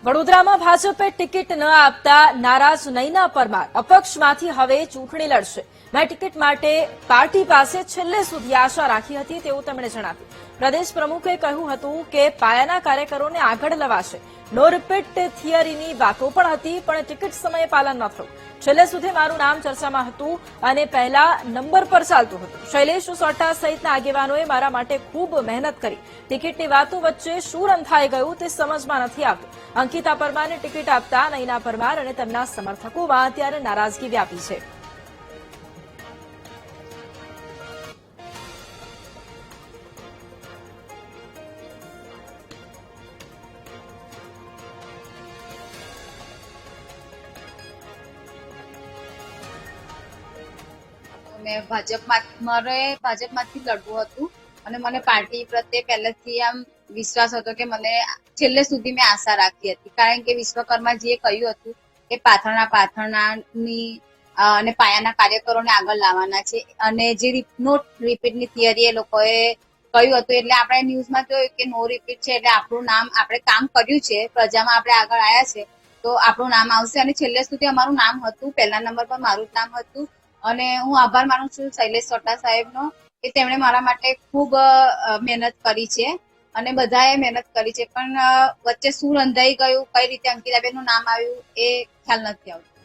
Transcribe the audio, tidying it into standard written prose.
વડોદરામાં ભાજપે ટિકિટ ન આપતા નારાજ નયના પરમાર અપક્ષમાંથી હવે ચૂંટણી લડશે. મેં ટિકિટ માટે પાર્ટી પાસે છેલ્લે સુધી આશા રાખી હતી તેવું તેમણે જણાવ્યું. પ્રદેશ પ્રમુખે કહ્યું હતું કે પાયાના કાર્યકરોને આગળ લવાશે. નો રિપીટ થિયરીની વાતો પણ હતી, પણ ટિકિટ સમયે પાલન ન થયું. છેલ્લે સુધી મારું નામ ચર્ચામાં હતું અને પહેલા નંબર પર ચાલતું હતું. શૈલેષ સોટા સહિતના આગેવાનોએ મારા માટે ખૂબ મહેનત કરી. ટિકિટની વાતો વચ્ચે શું રંધાઈ ગયું તે સમજમાં નથી આવતું. અંકિતા પરમારને ટિકિટ આપતા નયના પરમાર અને તેમના સમર્થકોમાં અત્યારે નારાજગી વ્યાપી છે. મેં ભાજપમાંથી લડવું હતું અને મને પાર્ટી પ્રત્યે પહેલેથી આમ વિશ્વાસ હતો કે મને છેલ્લે સુધી મેં આશા રાખી હતી, કારણ કે વિશ્વકર્માજીએ કહ્યું હતું કે પાથરણાની અને પાયાના કાર્યકરોને આગળ લાવવાના છે અને જે નો રિપીટની થિયરી એ લોકોએ કહ્યું હતું. એટલે આપણે ન્યૂઝમાં જોયું કે નો રિપીટ છે એટલે આપણું નામ, આપણે કામ કર્યું છે, પ્રજામાં આપણે આગળ આવ્યા છે તો આપણું નામ આવશે. અને છેલ્લે સુધી અમારું નામ હતું, પહેલા નંબર પર મારું જ નામ હતું. અને હું આભાર માનું છું શૈલેષ સોટા સાહેબનો કે તેમણે મારા માટે ખૂબ મહેનત કરી છે અને બધાએ મહેનત કરી છે, પણ વચ્ચે શું રંધાઈ ગયું, કઈ રીતે અંકિતાબેનનું નામ આવ્યું એ ખ્યાલ નથી આવતો.